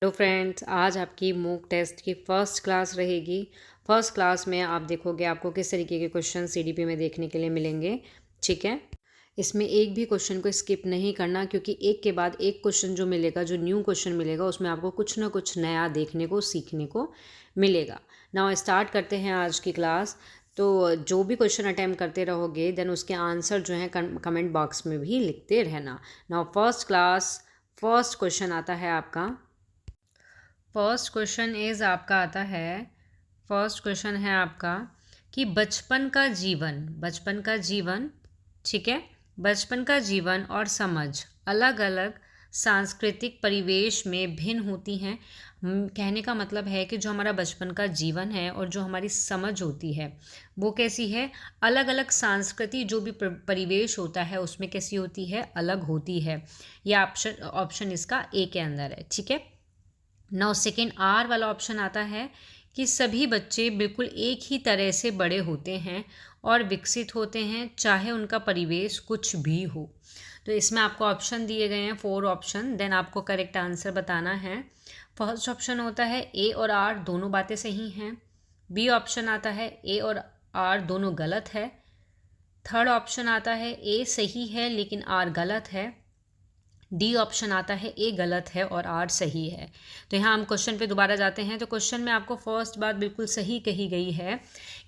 Hello friends, आज आपकी mock test की फ़र्स्ट क्लास रहेगी। फ़र्स्ट क्लास में आप देखोगे आपको किस तरीके के क्वेश्चन सीडीपी में देखने के लिए मिलेंगे। ठीक है, इसमें एक भी क्वेश्चन को स्किप नहीं करना, क्योंकि एक के बाद एक क्वेश्चन जो मिलेगा, जो न्यू क्वेश्चन मिलेगा, उसमें आपको कुछ ना कुछ नया देखने को सीखने को मिलेगा। नाउ स्टार्ट करते हैं आज की क्लास। तो जो भी क्वेश्चन अटैम्प्ट करते रहोगे देन उसके आंसर जो है कमेंट बॉक्स में भी लिखते रहना। नाउ फर्स्ट क्वेश्चन आता है आपका। फर्स्ट क्वेश्चन इज़ आपका आता है, फर्स्ट क्वेश्चन है आपका कि बचपन का जीवन, ठीक है, बचपन का जीवन और समझ अलग अलग सांस्कृतिक परिवेश में भिन्न होती हैं। कहने का मतलब है कि जो हमारा बचपन का जीवन है और जो हमारी समझ होती है वो कैसी है, अलग अलग सांस्कृतिक जो भी परिवेश होता है उसमें कैसी होती है, अलग होती है। यह ऑप्शन इसका ए के अंदर है। ठीक है, नाउ सेकेंड आर वाला ऑप्शन आता है कि सभी बच्चे बिल्कुल एक ही तरह से बड़े होते हैं और विकसित होते हैं, चाहे उनका परिवेश कुछ भी हो। तो इसमें आपको ऑप्शन दिए गए हैं, 4 ऑप्शन, देन आपको करेक्ट आंसर बताना है। फर्स्ट ऑप्शन होता है ए और आर दोनों बातें सही हैं। बी ऑप्शन आता है ए और आर दोनों गलत है। थर्ड ऑप्शन आता है ए सही है लेकिन आर गलत है। डी ऑप्शन आता है ए गलत है और आर सही है। तो यहाँ हम क्वेश्चन पे दोबारा जाते हैं। तो क्वेश्चन में आपको फर्स्ट बात बिल्कुल सही कही गई है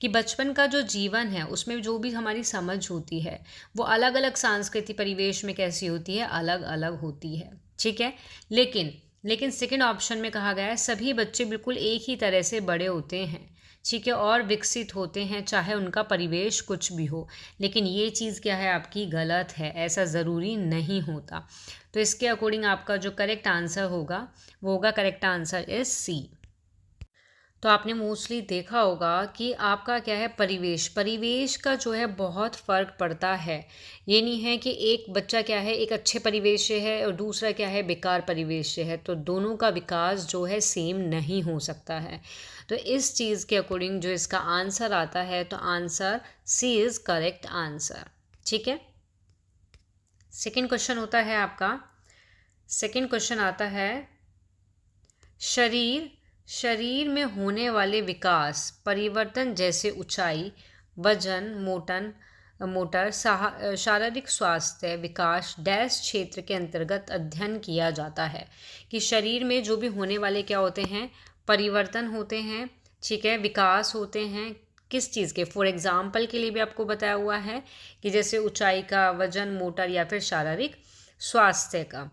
कि बचपन का जो जीवन है उसमें जो भी हमारी समझ होती है वो अलग अलग सांस्कृतिक परिवेश में कैसी होती है, अलग अलग होती है। ठीक है, लेकिन सेकंड ऑप्शन में कहा गया है सभी बच्चे बिल्कुल एक ही तरह से बड़े होते हैं, ठीक है, और विकसित होते हैं, चाहे उनका परिवेश कुछ भी हो। लेकिन ये चीज़ क्या है, आपकी गलत है, ऐसा ज़रूरी नहीं होता। तो इसके अकॉर्डिंग आपका जो करेक्ट आंसर होगा वो होगा, करेक्ट आंसर इज सी। तो आपने मोस्टली देखा होगा कि आपका क्या है, परिवेश का जो है बहुत फ़र्क पड़ता है। ये नहीं है कि एक बच्चा क्या है एक अच्छे परिवेश से है और दूसरा क्या है बेकार परिवेश से है, तो दोनों का विकास जो है सेम नहीं हो सकता है। तो इस चीज़ के अकॉर्डिंग जो इसका आंसर आता है, तो answer C is correct answer. ठीक है, सेकेंड क्वेश्चन होता है आपका, सेकेंड क्वेश्चन आता है शरीर में होने वाले विकास परिवर्तन जैसे ऊंचाई, वजन, मोटर शारीरिक स्वास्थ्य विकास डैश क्षेत्र के अंतर्गत अध्ययन किया जाता है। कि शरीर में जो भी होने वाले क्या होते हैं, परिवर्तन होते हैं, ठीक है, विकास होते हैं, किस चीज़ के, फॉर एग्जाम्पल के लिए भी आपको बताया हुआ है कि जैसे ऊंचाई का, वजन, मोटर या फिर शारीरिक स्वास्थ्य का।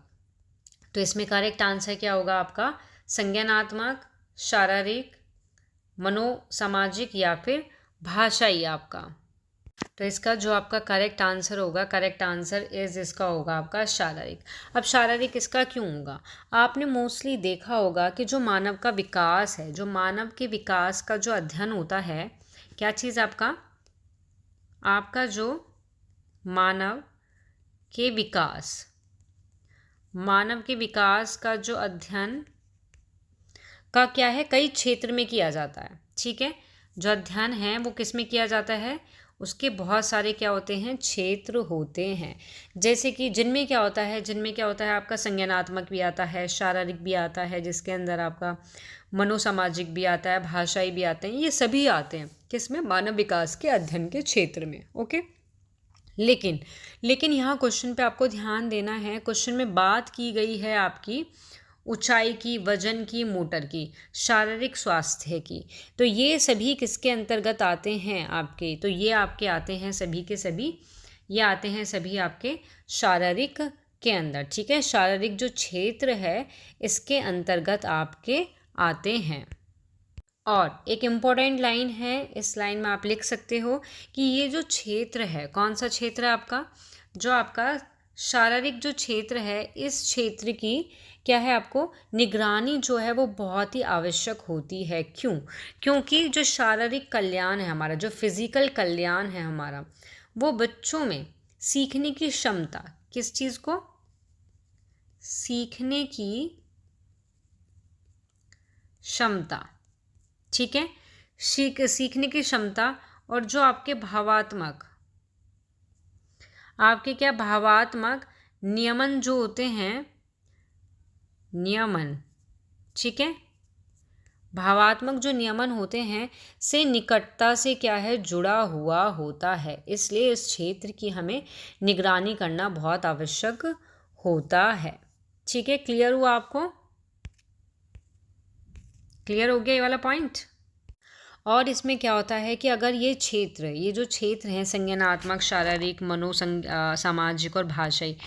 तो इसमें करेक्ट आंसर क्या होगा आपका, संज्ञानात्मक, शारीरिक, मनोसामाजिक या फिर भाषाई आपका। तो इसका जो आपका करेक्ट आंसर होगा, करेक्ट आंसर इसका होगा आपका शारीरिक। अब शारीरिक इसका क्यों होगा, आपने मोस्टली देखा होगा कि जो मानव का विकास है, जो मानव के विकास का जो अध्ययन होता है, क्या चीज़ आपका जो मानव के विकास का जो अध्ययन का क्या है, कई क्षेत्र में किया जाता है। ठीक है, जो अध्ययन है वो किस में किया जाता है, उसके बहुत सारे क्या होते हैं, क्षेत्र होते हैं। जैसे कि जिनमें क्या होता है आपका संज्ञानात्मक भी आता है, शारीरिक भी आता है, जिसके अंदर आपका मनोसामाजिक भी आता है, भाषाई भी आते हैं, ये सभी आते हैं किसमें, मानव विकास के अध्ययन के क्षेत्र में। ओके, लेकिन यहाँ क्वेश्चन पे आपको ध्यान देना है। क्वेश्चन में बात की गई है आपकी ऊंचाई की, वजन की, मोटर की, शारीरिक स्वास्थ्य की। तो ये सभी किसके अंतर्गत आते हैं आपके, तो ये आपके आते हैं सभी के सभी, ये आते हैं सभी आपके शारीरिक के अंदर। ठीक है, शारीरिक जो क्षेत्र है इसके अंतर्गत आपके आते हैं। और एक इम्पॉर्टेंट लाइन है, इस लाइन में आप लिख सकते हो कि ये जो क्षेत्र है, कौन सा क्षेत्र है आपका, जो आपका शारीरिक जो क्षेत्र है, इस क्षेत्र की क्या है, आपको निगरानी जो है वो बहुत ही आवश्यक होती है। क्योंकि जो शारीरिक कल्याण है हमारा, जो फिजिकल कल्याण है हमारा, वो बच्चों में सीखने की क्षमता, किस चीज़ को, सीखने की क्षमता, ठीक है, सीखने की क्षमता, और जो आपके भावात्मक नियमन जो होते हैं, नियमन, ठीक है। भावात्मक जो नियमन होते हैं से निकटता से क्या है, जुड़ा हुआ होता है, इसलिए इस क्षेत्र की हमें निगरानी करना बहुत आवश्यक होता है। ठीक है, क्लियर हुआ आपको? क्लियर हो गया ये वाला पॉइंट? और इसमें क्या होता है कि अगर ये जो क्षेत्र हैं संज्ञानात्मक, शारीरिक, सामाजिक और भाषाई,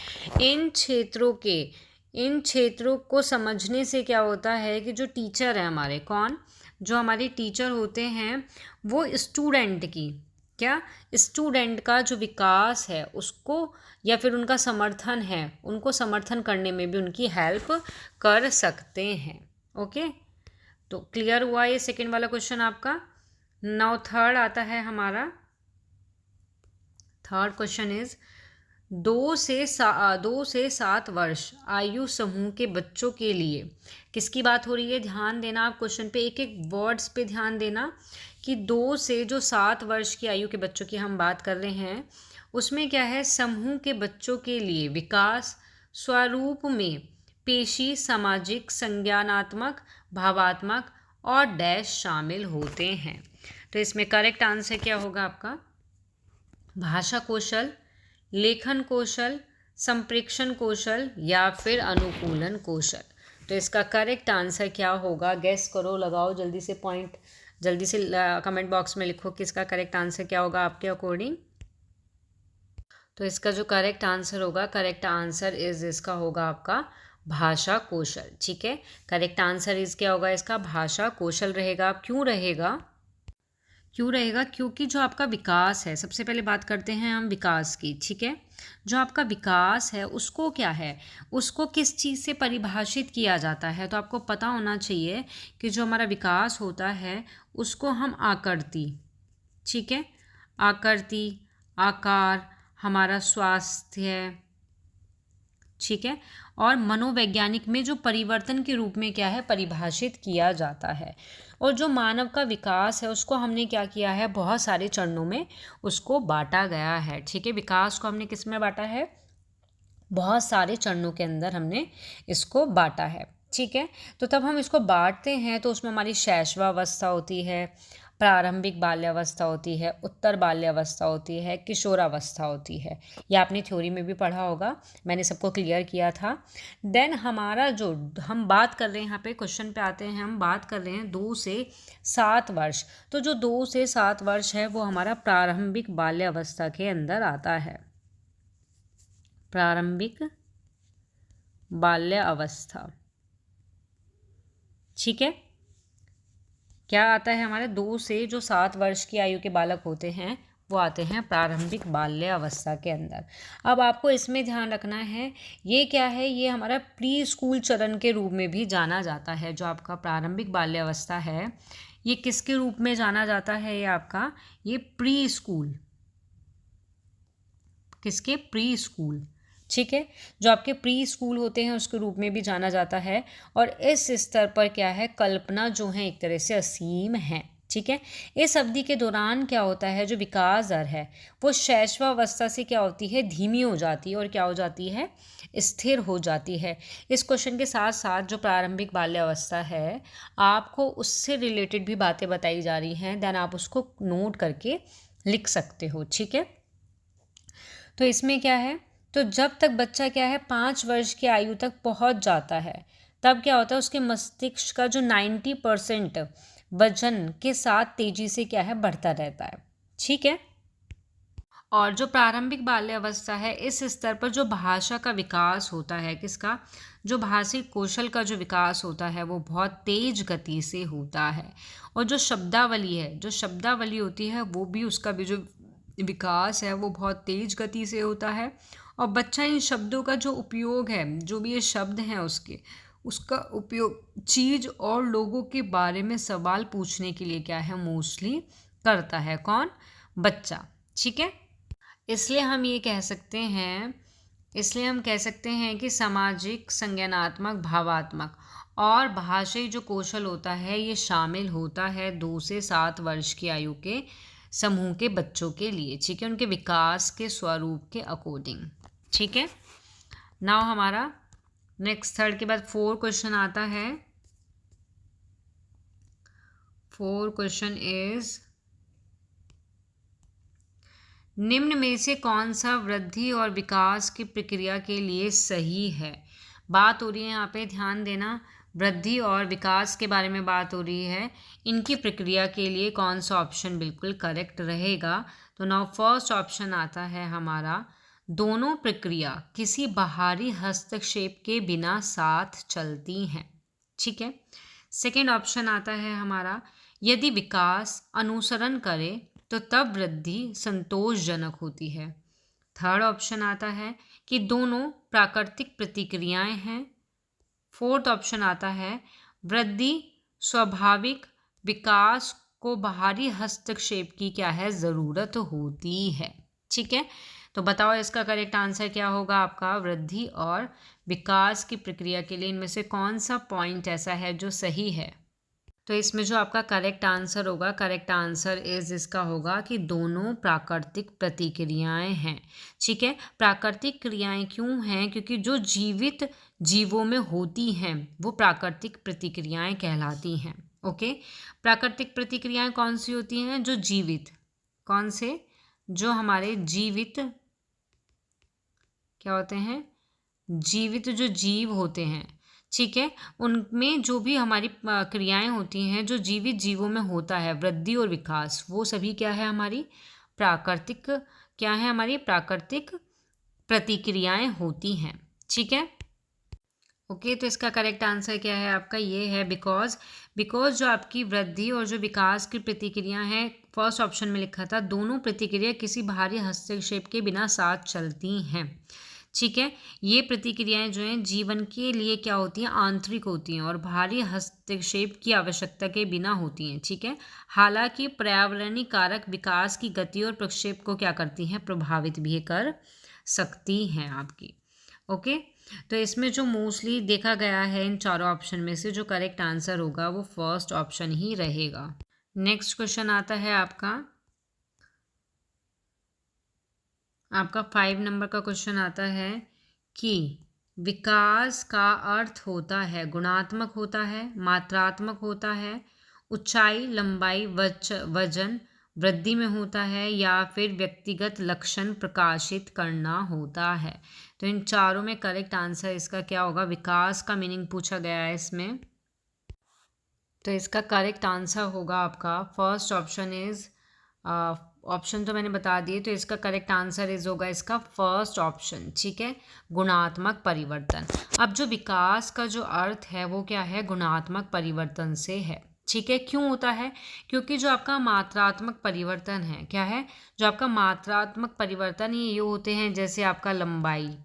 इन क्षेत्रों को समझने से क्या होता है कि जो टीचर है हमारे, जो हमारे टीचर होते हैं वो स्टूडेंट का जो विकास है उसको, या फिर उनका समर्थन है, उनको समर्थन करने में भी उनकी हेल्प कर सकते हैं। ओके, तो क्लियर हुआ ये सेकंड वाला क्वेश्चन आपका। नाउ थर्ड आता है हमारा। थर्ड क्वेश्चन इज 2 से 7 वर्ष आयु समूह के बच्चों के लिए किसकी बात हो रही है? ध्यान देना आप क्वेश्चन पे, एक एक वर्ड्स पे ध्यान देना कि 2 से जो 7 वर्ष की आयु के बच्चों की हम बात कर रहे हैं, उसमें क्या है, समूह के बच्चों के लिए विकास स्वरूप में पेशी, सामाजिक, संज्ञानात्मक, भावात्मक और डैश शामिल होते हैं। तो इसमें करेक्ट आंसर क्या होगा आपका? भाषा कौशल, लेखन कौशल, संप्रेषण कौशल या फिर अनुकूलन कौशल। तो इसका करेक्ट आंसर क्या होगा? गेस करो, लगाओ जल्दी से पॉइंट, जल्दी से कमेंट बॉक्स में लिखो कि इसका करेक्ट आंसर क्या होगा आपके अकॉर्डिंग। तो इसका जो करेक्ट आंसर होगा, करेक्ट आंसर इसका होगा आपका भाषा कौशल। ठीक है, करेक्ट आंसर क्या होगा इसका? भाषा कौशल रहेगा। क्यों रहेगा? क्योंकि जो आपका विकास है, सबसे पहले बात करते हैं हम विकास की। ठीक है, जो आपका विकास है उसको क्या है, उसको किस चीज़ से परिभाषित किया जाता है? तो आपको पता होना चाहिए कि जो हमारा विकास होता है उसको हम आकृति, ठीक है, आकृति, आकार, हमारा स्वास्थ्य, ठीक है, और मनोवैज्ञानिक में जो परिवर्तन के रूप में क्या है, परिभाषित किया जाता है। और जो मानव का विकास है उसको हमने क्या किया है, बहुत सारे चरणों में उसको बांटा गया है। ठीक है, विकास को हमने किस में बांटा है? बहुत सारे चरणों के अंदर हमने इसको बांटा है। ठीक है, तो तब हम इसको बांटते हैं तो उसमें हमारी शैशवावस्था होती है, प्रारंभिक बाल्यावस्था होती है, उत्तर बाल्यावस्था होती है, किशोरावस्था होती है। ये आपने थ्योरी में भी पढ़ा होगा, मैंने सबको क्लियर किया था। देन हमारा जो हम बात कर रहे हैं, यहाँ पे क्वेश्चन पे आते हैं, हम बात कर रहे हैं 2 से 7 वर्ष। तो जो 2 से 7 वर्ष है वो हमारा प्रारंभिक बाल्यावस्था के अंदर आता है। प्रारंभिक बाल्यावस्था, ठीक है, क्या आता है हमारे? 2 से जो 7 वर्ष की आयु के बालक होते हैं वो आते हैं प्रारंभिक बाल्यावस्था के अंदर। अब आपको इसमें ध्यान रखना है, ये क्या है, ये हमारा प्री स्कूल चरण के रूप में भी जाना जाता है। जो आपका प्रारंभिक बाल्यावस्था है ये किसके रूप में जाना जाता है? ये आपका ये प्री स्कूल, किसके? प्री स्कूल, ठीक है, जो आपके प्री स्कूल होते हैं उसके रूप में भी जाना जाता है। और इस स्तर पर क्या है, कल्पना जो है एक तरह से असीम है। ठीक है, इस अवधि के दौरान क्या होता है, जो विकास दर है वो शैशवावस्था से क्या होती है, धीमी हो जाती है और क्या हो जाती है, स्थिर हो जाती है। इस क्वेश्चन के साथ साथ जो प्रारंभिक बाल्यावस्था है आपको उससे रिलेटेड भी बातें बताई जा रही हैं, देन आप उसको नोट करके लिख सकते हो। ठीक है, तो इसमें क्या है, तो जब तक बच्चा क्या है 5 वर्ष की आयु तक पहुंच जाता है तब क्या होता है, उसके मस्तिष्क का जो 90% वजन के साथ तेजी से क्या है, बढ़ता रहता है। ठीक है, और जो प्रारंभिक बाल्यावस्था है इस स्तर पर जो भाषा का विकास होता है, किसका? जो भाषिक कौशल का जो विकास होता है वो बहुत तेज गति से होता है। और जो शब्दावली है, जो शब्दावली होती है वो भी, उसका भी जो विकास है वो बहुत तेज गति से होता है। और बच्चा इन शब्दों का जो उपयोग है, जो भी ये शब्द हैं उसका उपयोग चीज़ और लोगों के बारे में सवाल पूछने के लिए क्या है, मोस्टली करता है। कौन? बच्चा। ठीक है, इसलिए हम कह सकते हैं कि सामाजिक, संज्ञानात्मक, भावात्मक और भाषाई जो कौशल होता है ये शामिल होता है 2 से 7 वर्ष की आयु के समूह के बच्चों के लिए। ठीक है, उनके विकास के स्वरूप के अकॉर्डिंग। ठीक है, नाउ हमारा नेक्स्ट थर्ड के बाद 4 क्वेश्चन आता है। 4 क्वेश्चन इज निम्न में से कौन सा वृद्धि और विकास की प्रक्रिया के लिए सही है। बात हो रही है यहाँ पे, ध्यान देना, वृद्धि और विकास के बारे में बात हो रही है। इनकी प्रक्रिया के लिए कौन सा ऑप्शन बिल्कुल करेक्ट रहेगा। तो नाउ फर्स्ट ऑप्शन आता है हमारा, दोनों प्रक्रिया किसी बाहरी हस्तक्षेप के बिना साथ चलती हैं। ठीक है। सेकेंड ऑप्शन आता है हमारा, यदि विकास अनुसरण करे तो तब वृद्धि संतोषजनक होती है। थर्ड ऑप्शन आता है कि दोनों प्राकृतिक प्रतिक्रियाएं हैं। फोर्थ ऑप्शन आता है, वृद्धि स्वाभाविक, विकास को बाहरी हस्तक्षेप की क्या है, ज़रूरत होती है। ठीक है, तो बताओ इसका करेक्ट आंसर क्या होगा आपका। वृद्धि और विकास की प्रक्रिया के लिए इनमें से कौन सा पॉइंट ऐसा है जो सही है। तो इसमें जो आपका करेक्ट आंसर होगा, करेक्ट आंसर इज इसका होगा कि दोनों प्राकृतिक प्रतिक्रियाएं हैं। ठीक है, प्राकृतिक क्रियाएं क्यों हैं, क्योंकि जो जीवित जीवों में होती हैं वो प्राकृतिक प्रतिक्रियाएं कहलाती हैं। ओके, प्राकृतिक प्रतिक्रियाएं कौन सी होती हैं, जो जीवित, कौन से, जो हमारे जीवित क्या होते हैं, जीवित जो जीव होते हैं। ठीक है, उनमें जो भी हमारी क्रियाएं होती हैं, जो जीवित जीवों में होता है वृद्धि और विकास, वो सभी क्या है, हमारी प्राकृतिक, क्या है, हमारी प्राकृतिक प्रतिक्रियाएं होती हैं। ठीक है, ओके, तो इसका करेक्ट आंसर क्या है आपका, ये है बिकॉज जो आपकी वृद्धि और जो विकास की प्रतिक्रिया है, फर्स्ट ऑप्शन में लिखा था दोनों प्रतिक्रिया किसी बाहरी हस्तक्षेप के बिना साथ चलती हैं। ठीक है, ये प्रतिक्रियाएं जो हैं जीवन के लिए क्या होती हैं, आंतरिक होती हैं और बाहरी हस्तक्षेप की आवश्यकता के बिना होती हैं। ठीक है, हालांकि पर्यावरणीय कारक विकास की गति और प्रक्षेप को क्या करती हैं, प्रभावित भी कर सकती हैं आपकी। ओके, तो इसमें जो मोस्टली देखा गया है इन चारों ऑप्शन में से जो करेक्ट आंसर होगा वो फर्स्ट ऑप्शन ही रहेगा। नेक्स्ट क्वेश्चन आता है आपका 5 नंबर का क्वेश्चन आता है कि विकास का अर्थ होता है, गुणात्मक होता है, मात्रात्मक होता है, ऊंचाई, लंबाई, वजन, वृद्धि में होता है, या फिर व्यक्तिगत लक्षण प्रकाशित करना होता है। तो इन चारों में करेक्ट आंसर इसका क्या होगा, विकास का मीनिंग पूछा गया है इसमें। तो इसका करेक्ट आंसर होगा आपका फर्स्ट ऑप्शन इज, ऑप्शन तो मैंने बता दिए, तो इसका करेक्ट आंसर इज होगा इसका फर्स्ट ऑप्शन। ठीक है, गुणात्मक परिवर्तन। अब जो विकास का जो अर्थ है वो क्या है, गुणात्मक परिवर्तन से है। ठीक है, क्यों होता है, क्योंकि जो आपका मात्रात्मक परिवर्तन है, क्या है, जो आपका मात्रात्मक परिवर्तन ये होते हैं, जैसे आपका लंबाई,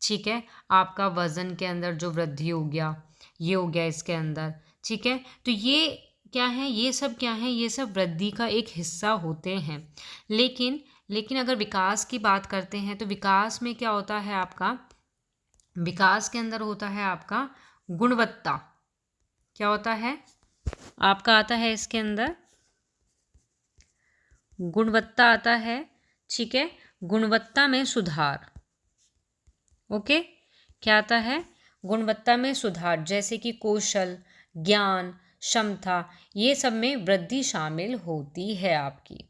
ठीक है, आपका वजन के अंदर जो वृद्धि हो गया, ये हो गया इसके अंदर। ठीक है, तो ये क्या है, ये सब क्या है, ये सब वृद्धि का एक हिस्सा होते हैं। लेकिन अगर विकास की बात करते हैं तो विकास में क्या होता है आपका, विकास के अंदर होता है आपका गुणवत्ता, क्या होता है आपका, आता है इसके अंदर गुणवत्ता आता है। ठीक है, गुणवत्ता में सुधार। ओके, क्या आता है, गुणवत्ता में सुधार, जैसे कि कौशल, ज्ञान, क्षमता, ये सब में वृद्धि शामिल होती है आपकी।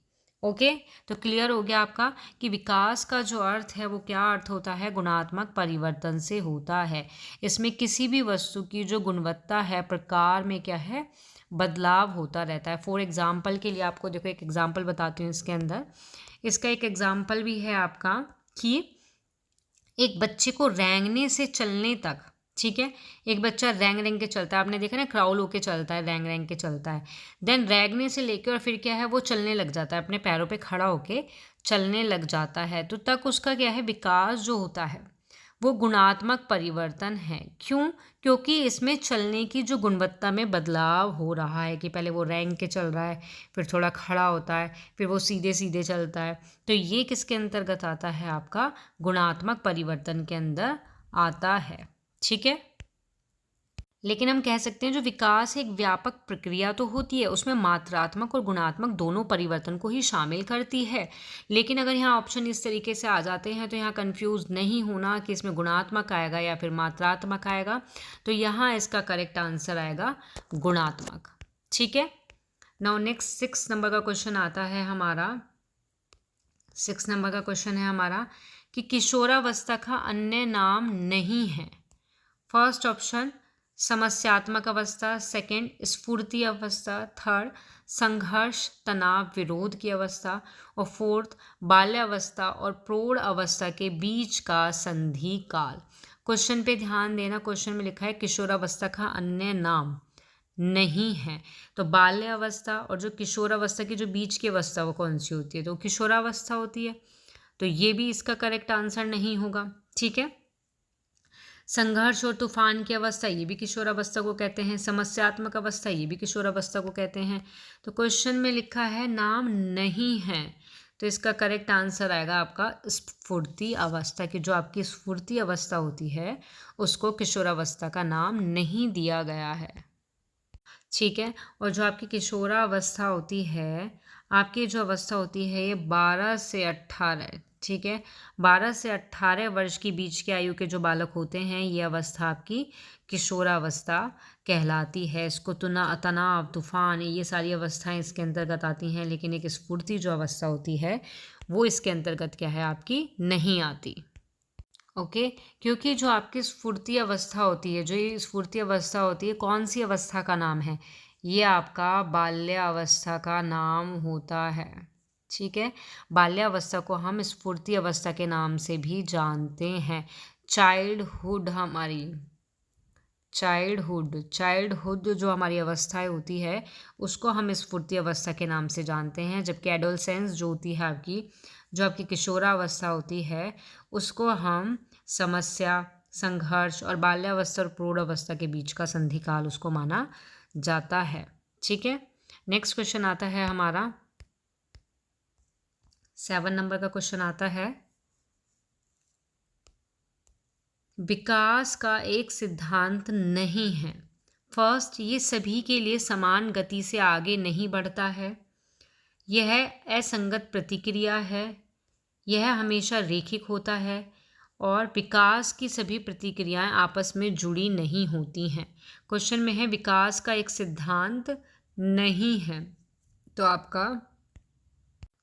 ओके, तो क्लियर हो गया आपका कि विकास का जो अर्थ है वो क्या अर्थ होता है, गुणात्मक परिवर्तन से होता है। इसमें किसी भी वस्तु की जो गुणवत्ता है, प्रकार में क्या है, बदलाव होता रहता है। फॉर एग्जाम्पल के लिए आपको देखो एक एग्जाम्पल बताती हूँ इसके अंदर। इसका एक एग्जाम्पल भी है आपका कि एक बच्चे को रेंगने से चलने तक, ठीक है, एक बच्चा रेंग के चलता है, आपने देखा ना, क्राउल होके चलता है, रेंग के चलता है, देन रेंगने से लेकर और फिर क्या है, वो चलने लग जाता है, अपने पैरों पे खड़ा होके चलने लग जाता है। तो तक उसका क्या है, विकास जो होता है वो गुणात्मक परिवर्तन है। क्यों, क्योंकि इसमें चलने की जो गुणवत्ता में बदलाव हो रहा है, कि पहले वो रेंग के चल रहा है, फिर थोड़ा खड़ा होता है, फिर वो सीधे सीधे चलता है। तो ये किसके अंतर्गत आता है, आपका गुणात्मक परिवर्तन के अंदर आता है। ठीक है, लेकिन हम कह सकते हैं जो विकास एक व्यापक प्रक्रिया तो होती है, उसमें मात्रात्मक और गुणात्मक दोनों परिवर्तन को ही शामिल करती है। लेकिन अगर यहाँ ऑप्शन इस तरीके से आ जाते हैं तो यहाँ कंफ्यूज नहीं होना कि इसमें गुणात्मक आएगा या फिर मात्रात्मक आएगा। तो यहाँ इसका करेक्ट आंसर आएगा गुणात्मक। ठीक है, नाउ नेक्स्ट 6 नंबर का क्वेश्चन आता है हमारा। 6 नंबर का क्वेश्चन है हमारा कि किशोरावस्था का अन्य नाम नहीं है। फर्स्ट ऑप्शन समस्यात्मक अवस्था, सेकंड स्फूर्ति अवस्था, थर्ड संघर्ष तनाव विरोध की अवस्था और फोर्थ बाल्यावस्था और प्रौढ़ अवस्था के बीच का संधि काल। क्वेश्चन पे ध्यान देना, क्वेश्चन में लिखा है किशोरावस्था का अन्य नाम नहीं है। तो बाल्यावस्था और जो किशोरावस्था की जो बीच की अवस्था वो कौन सी होती है, तो किशोरावस्था होती है। तो ये भी इसका करेक्ट आंसर नहीं होगा। ठीक है। संघर्ष और तूफान की अवस्था, ये भी किशोरावस्था को कहते हैं। समस्यात्मक अवस्था, ये भी किशोरावस्था को कहते हैं। तो क्वेश्चन में लिखा है नाम नहीं है, तो इसका करेक्ट आंसर आएगा आपका स्फूर्ति अवस्था की। जो आपकी स्फूर्ति अवस्था होती है उसको किशोरावस्था का नाम नहीं दिया गया है। ठीक है। और जो आपकी किशोरावस्था होती है, आपकी जो अवस्था होती है ये 12 से 18, ठीक है, 12 से 18 वर्ष के बीच के आयु के जो बालक होते हैं ये अवस्था आपकी किशोरावस्था कहलाती है। इसको तनाव, तूफान, ये सारी अवस्थाएं इसके अंतर्गत आती हैं, लेकिन एक स्फूर्ति जो अवस्था होती है वो इसके अंतर्गत क्या है, आपकी नहीं आती। ओके। क्योंकि जो आपकी स्फूर्ति अवस्था होती है, जो ये स्फूर्ति अवस्था होती है, कौन सी अवस्था का नाम है, ये आपका बाल्यावस्था का नाम होता है। ठीक है। बाल्यावस्था को हम स्फूर्ति अवस्था के नाम से भी जानते हैं। चाइल्डहुड जो हमारी अवस्थाएं होती है उसको हम स्फूर्ति अवस्था के नाम से जानते हैं, जबकि एडोलसेंस जो होती है आपकी, जो आपकी किशोरावस्था होती है, उसको हम समस्या, संघर्ष और बाल्यावस्था और प्रौढ़ अवस्था के बीच का संधिकाल उसको माना जाता है। ठीक है। नेक्स्ट क्वेश्चन आता है हमारा 7 नंबर का क्वेश्चन आता है, विकास का एक सिद्धांत नहीं है। फर्स्ट, ये सभी के लिए समान गति से आगे नहीं बढ़ता है। यह असंगत प्रतिक्रिया है। यह हमेशा रैखिक होता है और विकास की सभी प्रतिक्रियाएं आपस में जुड़ी नहीं होती हैं। क्वेश्चन में है विकास का एक सिद्धांत नहीं है,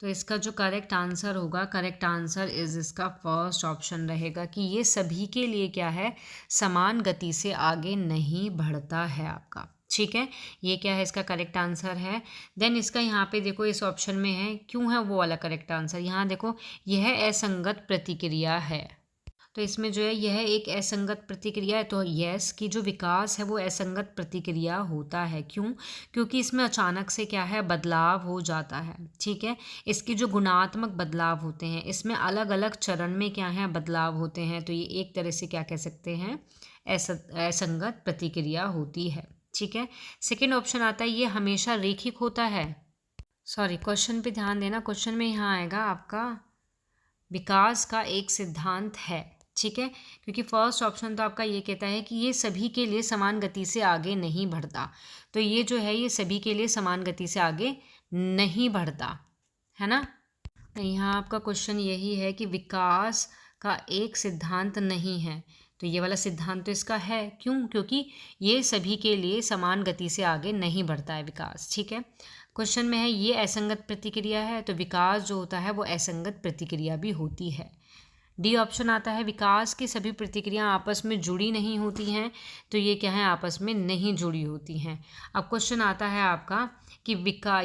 तो इसका जो करेक्ट आंसर होगा, करेक्ट आंसर इसका फर्स्ट ऑप्शन रहेगा कि ये सभी के लिए क्या है, समान गति से आगे नहीं बढ़ता है आपका। ठीक है। ये क्या है, इसका करेक्ट आंसर है। देन इसका यहाँ पे देखो इस ऑप्शन में है, क्यों है वो वाला करेक्ट आंसर, यहाँ देखो यह असंगत प्रतिक्रिया है, तो इसमें जो है यह एक असंगत प्रतिक्रिया है, तो यस की जो विकास है वो असंगत प्रतिक्रिया होता है। क्यों? क्योंकि इसमें अचानक से क्या है, बदलाव हो जाता है। ठीक है। इसकी जो गुणात्मक बदलाव होते हैं, इसमें अलग अलग चरण में क्या है, बदलाव होते हैं, तो ये एक तरह से क्या कह सकते हैं, असंगत प्रतिक्रिया होती है। ठीक है। सेकेंड ऑप्शन आता है ये हमेशा रैखिक होता है। सॉरी, क्वेश्चन पे ध्यान देना, क्वेश्चन में यहाँ आएगा आपका विकास का एक सिद्धांत है। ठीक है। क्योंकि फर्स्ट ऑप्शन तो आपका ये कहता है कि ये सभी के लिए समान गति से आगे नहीं बढ़ता, तो ये जो है ये सभी के लिए समान गति से आगे नहीं बढ़ता है ना। यहाँ आपका क्वेश्चन यही है कि विकास का एक सिद्धांत नहीं है, तो ये वाला सिद्धांत तो इसका है। क्यों? क्योंकि ये सभी के लिए समान गति से आगे नहीं बढ़ता है विकास। ठीक है। क्वेश्चन में है ये असंगत प्रतिक्रिया है, तो विकास जो होता है वो असंगत प्रतिक्रिया भी होती है। डी ऑप्शन आता है विकास की सभी प्रतिक्रियाएं आपस में जुड़ी नहीं होती हैं, तो ये क्या है, आपस में नहीं जुड़ी होती हैं। अब क्वेश्चन आता है आपका कि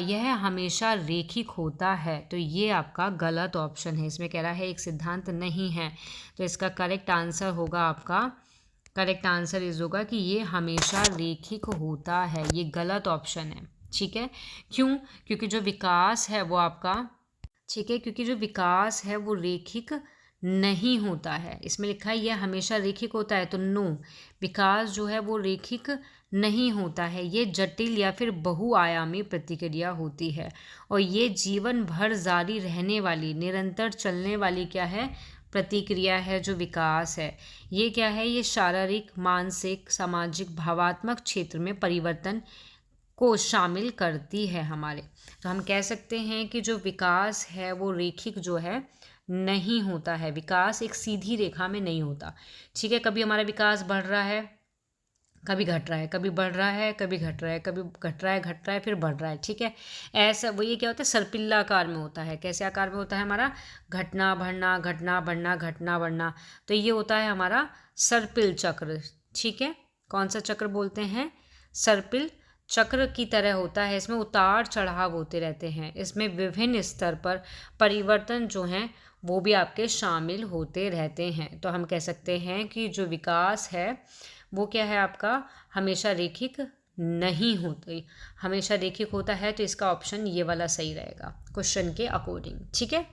यह हमेशा रैखिक होता है, तो ये आपका गलत ऑप्शन है। इसमें कह रहा है एक सिद्धांत नहीं है, तो इसका करेक्ट आंसर होगा आपका, करेक्ट आंसर इस होगा कि ये हमेशा रैखिक होता है। ये गलत ऑप्शन है। ठीक है। क्यों? क्योंकि जो विकास है वो आपका, ठीक है, क्योंकि जो विकास है वो रैखिक नहीं होता है। इसमें लिखा है यह हमेशा रैखिक होता है, तो नो, विकास जो है वो रैखिक नहीं होता है। ये जटिल या फिर बहुआयामी प्रतिक्रिया होती है, और ये जीवन भर जारी रहने वाली, निरंतर चलने वाली क्या है, प्रतिक्रिया है जो विकास है। ये क्या है, ये शारीरिक, मानसिक, सामाजिक, भावात्मक क्षेत्र में परिवर्तन को शामिल करती है हमारे। तो हम कह सकते हैं कि जो विकास है वो रैखिक जो है नहीं होता है। विकास एक सीधी रेखा में नहीं होता। ठीक है। कभी हमारा विकास बढ़ रहा है, कभी घट रहा है, कभी बढ़ रहा है, कभी घट रहा है, कभी घट रहा है फिर बढ़ रहा है, ठीक है। ऐसा वो ये क्या होता है, सर्पिल्ला आकार में होता है। कैसे आकार में होता है हमारा, घटना बढ़ना, घटना बढ़ना, घटना बढ़ना। तो ये होता है हमारा सर्पिल चक्र, ठीक है। कौन सा चक्र बोलते हैं, सर्पिल चक्र की तरह होता है। इसमें उतार चढ़ाव होते रहते हैं, इसमें विभिन्न स्तर पर परिवर्तन जो हैं वो भी आपके शामिल होते रहते हैं। तो हम कह सकते हैं कि जो विकास है वो क्या है आपका, हमेशा रेखिक नहीं होती। हमेशा रेखिक होता है तो इसका ऑप्शन ये वाला सही रहेगा क्वेश्चन के अकॉर्डिंग, ठीक है।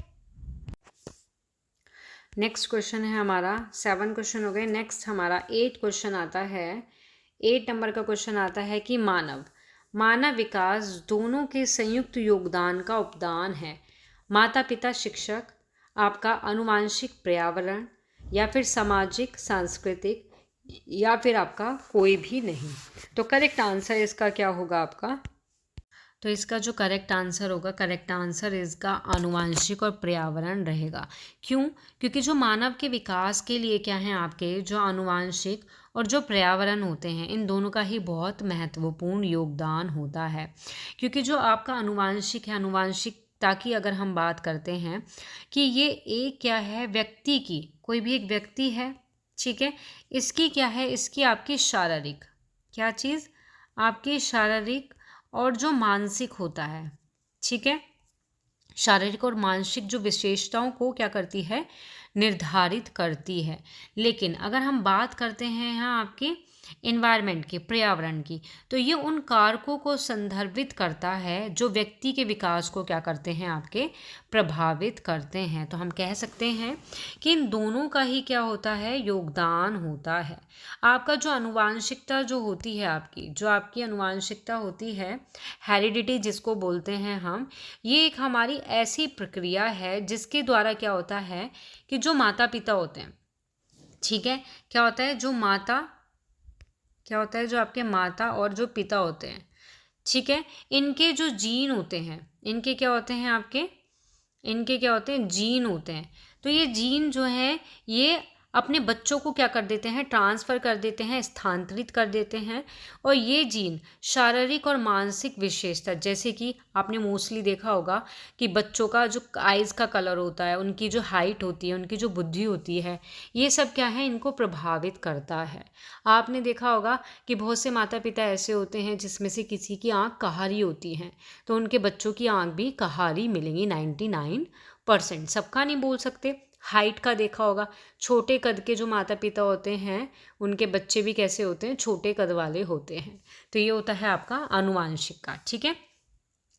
नेक्स्ट क्वेश्चन है हमारा, 7 क्वेश्चन हो गए। नेक्स्ट हमारा 8 क्वेश्चन आता है। 8 नंबर का क्वेश्चन आता है कि मानव विकास दोनों के संयुक्त योगदान का उपदान है। माता पिता, शिक्षक, आपका आनुवंशिक, पर्यावरण, या फिर सामाजिक सांस्कृतिक, या फिर आपका कोई भी नहीं। तो करेक्ट आंसर इसका क्या होगा आपका, तो इसका जो करेक्ट आंसर होगा, करेक्ट आंसर इसका आनुवंशिक और पर्यावरण रहेगा। क्यों, क्योंकि जो मानव के विकास के लिए क्या है आपके, जो आनुवंशिक और जो पर्यावरण होते हैं, इन दोनों का ही बहुत महत्वपूर्ण योगदान होता है। क्योंकि जो आपका आनुवंशिक है, आनुवंशिकता की अगर हम बात करते हैं कि ये एक क्या है, व्यक्ति की, कोई भी एक व्यक्ति है, ठीक है, इसकी क्या है, इसकी आपकी शारीरिक, क्या चीज़, आपकी शारीरिक और जो मानसिक होता है, ठीक है, शारीरिक और मानसिक जो विशेषताओं को क्या करती है, निर्धारित करती है। लेकिन अगर हम बात करते हैं यहाँ आपके इन्वायरमेंट की, पर्यावरण की, तो ये उन कारकों को संदर्भित करता है जो व्यक्ति के विकास को क्या करते हैं, आपके प्रभावित करते हैं। तो हम कह सकते हैं कि इन दोनों का ही क्या होता है, योगदान होता है। आपका जो आनुवंशिकता जो होती है, आपकी जो आपकी आनुवंशिकता होती है, हेरिडिटी जिसको बोलते हैं हम, ये एक हमारी ऐसी प्रक्रिया है जिसके द्वारा क्या होता है कि जो माता पिता होते हैं, ठीक है, क्या होता है, जो माता, क्या होता है, जो आपके माता और जो पिता होते हैं, ठीक है, इनके जो जीन होते हैं, इनके क्या होते हैं आपके, इनके क्या होते हैं, जीन होते हैं। तो ये जीन जो है ये अपने बच्चों को क्या कर देते हैं, ट्रांसफ़र कर देते हैं, स्थानांतरित कर देते हैं। और ये जीन शारीरिक और मानसिक विशेषता, जैसे कि आपने मोस्टली देखा होगा कि बच्चों का जो आइज़ का कलर होता है, उनकी जो हाइट होती है, उनकी जो बुद्धि होती है, ये सब क्या है, इनको प्रभावित करता है। आपने देखा होगा कि बहुत से माता पिता ऐसे होते हैं जिसमें से किसी की आँख कहारी होती हैं, तो उनके बच्चों की आँख भी कहारी मिलेंगी 99%। सबका नहीं बोल सकते। हाइट का देखा होगा, छोटे कद के जो माता पिता होते हैं उनके बच्चे भी कैसे होते हैं, छोटे कद वाले होते हैं। तो ये होता है आपका आनुवंशिक का, ठीक है।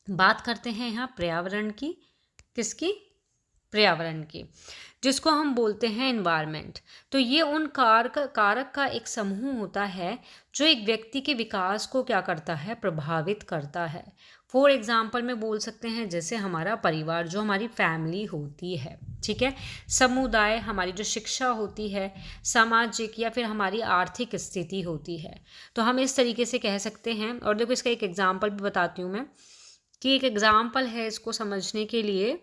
बात करते हैं यहाँ पर्यावरण की, किसकी, पर्यावरण की, जिसको हम बोलते हैं एनवायरनमेंट। तो ये उन कारक का एक समूह होता है जो एक व्यक्ति के विकास को क्या करता है, प्रभावित करता है। फॉर एग्जाम्पल में बोल सकते हैं जैसे हमारा परिवार, जो हमारी फैमिली होती है, ठीक है, समुदाय, हमारी जो शिक्षा होती है, सामाजिक या फिर हमारी आर्थिक स्थिति होती है। तो हम इस तरीके से कह सकते हैं। और देखो इसका एक एग्जाम्पल भी बताती हूँ मैं, कि एक एग्जाम्पल है इसको समझने के लिए,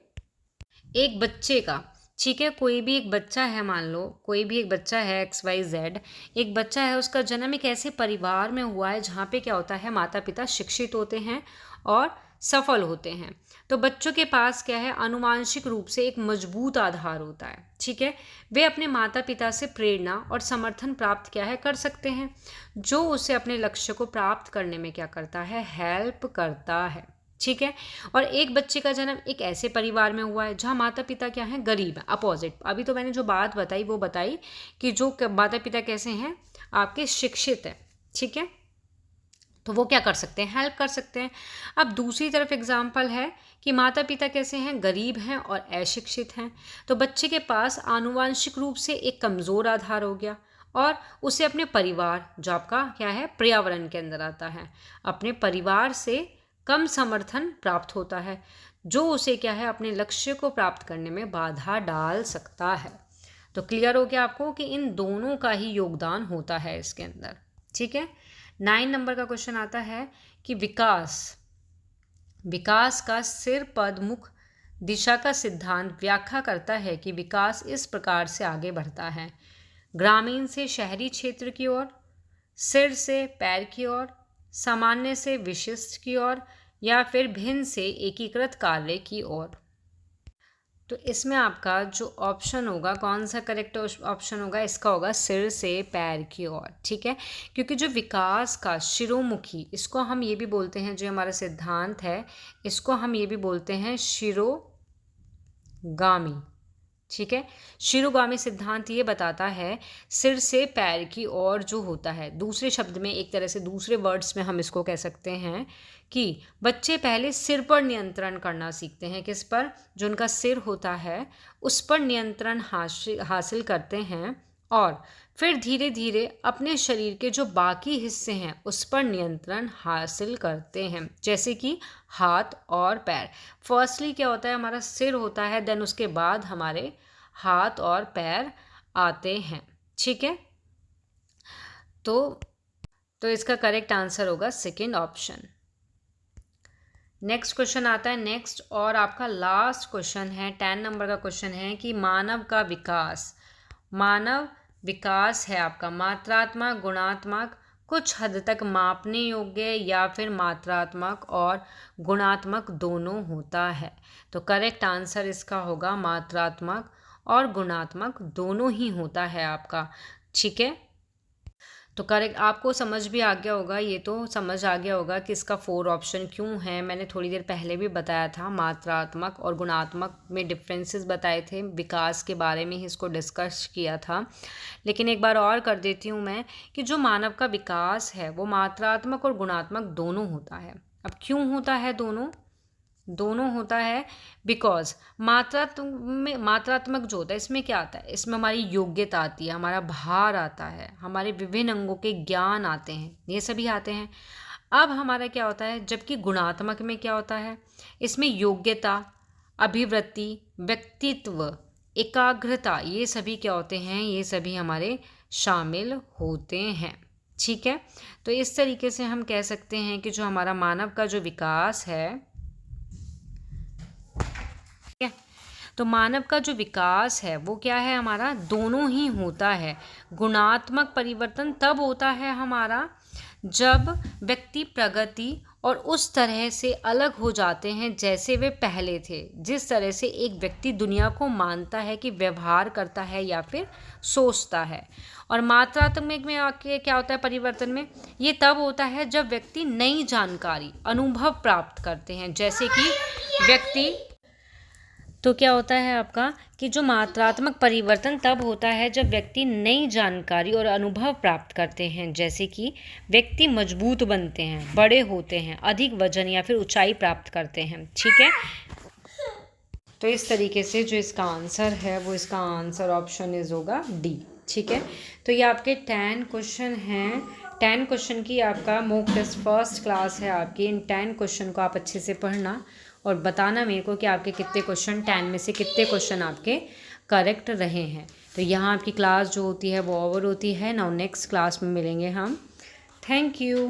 एक बच्चे का, ठीक है, कोई भी एक बच्चा है, मान लो कोई भी एक बच्चा है XYZ, एक बच्चा है, उसका जन्म एक ऐसे परिवार में हुआ है जहाँ पे क्या होता है, माता पिता शिक्षित होते हैं और सफल होते हैं। तो बच्चों के पास क्या है, आनुवंशिक रूप से एक मजबूत आधार होता है, ठीक है, वे अपने माता पिता से प्रेरणा और समर्थन प्राप्त क्या है, कर सकते हैं, जो उसे अपने लक्ष्य को प्राप्त करने में क्या करता है, हेल्प करता है, ठीक है। और एक बच्चे का जन्म एक ऐसे परिवार में हुआ है जहाँ माता पिता क्या हैं, गरीब हैं, अपोजिट। अभी तो मैंने जो बात बताई वो बताई कि जो माता पिता कैसे हैं, आपके शिक्षित हैं, ठीक है, तो वो क्या कर सकते हैं, हेल्प कर सकते हैं। अब दूसरी तरफ एग्जाम्पल है कि माता पिता कैसे हैं, गरीब हैं और अशिक्षित हैं। तो बच्चे के पास आनुवंशिक रूप से एक कमज़ोर आधार हो गया और उसे अपने परिवार, जो आपका क्या है, पर्यावरण के अंदर आता है, अपने परिवार से कम समर्थन प्राप्त होता है, जो उसे क्या है, अपने लक्ष्य को प्राप्त करने में बाधा डाल सकता है। तो क्लियर हो गया आपको कि इन दोनों का ही योगदान होता है इसके अंदर, ठीक है। 9 नंबर का क्वेश्चन आता है कि विकास का सिर पद मुख दिशा का सिद्धांत व्याख्या करता है कि विकास इस प्रकार से आगे बढ़ता है, ग्रामीण से शहरी क्षेत्र की ओर, सिर से पैर की ओर, सामान्य से विशिष्ट की ओर, या फिर भिन्न से एकीकृत कार्य की ओर। तो इसमें आपका जो ऑप्शन होगा, कौन सा करेक्ट ऑप्शन होगा, इसका होगा सिर से पैर की ओर। ठीक है, क्योंकि जो विकास का शिरोमुखी, इसको हम ये भी बोलते हैं, जो हमारा सिद्धांत है इसको हम ये भी बोलते हैं शिरोगामी। ठीक है, शिरोगामी सिद्धांत ये बताता है सिर से पैर की ओर जो होता है। दूसरे शब्द में, एक तरह से दूसरे वर्ड्स में हम इसको कह सकते हैं कि बच्चे पहले सिर पर नियंत्रण करना सीखते हैं। किस पर? जो उनका सिर होता है उस पर नियंत्रण हासिल करते हैं, और फिर धीरे धीरे अपने शरीर के जो बाकी हिस्से हैं उस पर नियंत्रण हासिल करते हैं, जैसे कि हाथ और पैर। फर्स्टली क्या होता है, हमारा सिर होता है, देन उसके बाद हमारे हाथ और पैर आते हैं। ठीक है, तो इसका करेक्ट आंसर होगा सेकेंड ऑप्शन। नेक्स्ट क्वेश्चन आता है, नेक्स्ट और आपका लास्ट क्वेश्चन है, 10 नंबर का क्वेश्चन है कि मानव का विकास, मानव विकास है आपका मात्रात्मक, गुणात्मक, कुछ हद तक मापने योग्य, या फिर मात्रात्मक और गुणात्मक दोनों होता है। तो करेक्ट आंसर इसका होगा मात्रात्मक और गुणात्मक दोनों ही होता है आपका। ठीक है, तो करेक्ट आपको समझ भी आ गया होगा, ये तो समझ आ गया होगा कि इसका 4 ऑप्शन क्यों है। मैंने थोड़ी देर पहले भी बताया था, मात्रात्मक और गुणात्मक में डिफरेंसेस बताए थे, विकास के बारे में ही इसको डिस्कस किया था। लेकिन एक बार और कर देती हूँ मैं कि जो मानव का विकास है वो मात्रात्मक और गुणात्मक दोनों होता है। अब क्यों होता है दोनों होता है? बिकॉज मात्रात्मक जो होता है इसमें क्या आता है, इसमें हमारी योग्यता आती है, हमारा भार आता है, हमारे विभिन्न अंगों के ज्ञान आते हैं, ये सभी आते हैं। अब हमारा क्या होता है, जबकि गुणात्मक में क्या होता है, इसमें योग्यता, अभिवृत्ति, व्यक्तित्व, एकाग्रता, ये सभी क्या होते हैं, ये सभी हमारे शामिल होते हैं। ठीक है, तो इस तरीके से हम कह सकते हैं कि जो हमारा मानव का जो विकास है, तो मानव का जो विकास है वो क्या है हमारा, दोनों ही होता है। गुणात्मक परिवर्तन तब होता है हमारा जब व्यक्ति प्रगति और उस तरह से अलग हो जाते हैं जैसे वे पहले थे, जिस तरह से एक व्यक्ति दुनिया को मानता है कि व्यवहार करता है या फिर सोचता है। और मात्रात्मक में आके क्या होता है परिवर्तन में, ये तब होता है जब व्यक्ति नई जानकारी, अनुभव प्राप्त करते हैं, जैसे कि व्यक्ति, तो क्या होता है आपका कि जो मात्रात्मक परिवर्तन तब होता है जब व्यक्ति नई जानकारी और अनुभव प्राप्त करते हैं, जैसे कि व्यक्ति मजबूत बनते हैं, बड़े होते हैं, अधिक वजन या फिर ऊंचाई प्राप्त करते हैं। ठीक है, तो इस तरीके से जो इसका आंसर है वो इसका आंसर ऑप्शन इज होगा डी। ठीक है, तो ये आपके 10 क्वेश्चन हैं। 10 क्वेश्चन की आपका मॉक टेस्ट फर्स्ट क्लास है आपकी। इन 10 क्वेश्चन को आप अच्छे से पढ़ना और बताना मेरे को कि आपके कितने क्वेश्चन, 10 में से कितने क्वेश्चन आपके करेक्ट रहे हैं। तो यहाँ आपकी क्लास जो होती है वो ओवर होती है। नाउ नेक्स्ट क्लास में मिलेंगे हम। Thank you.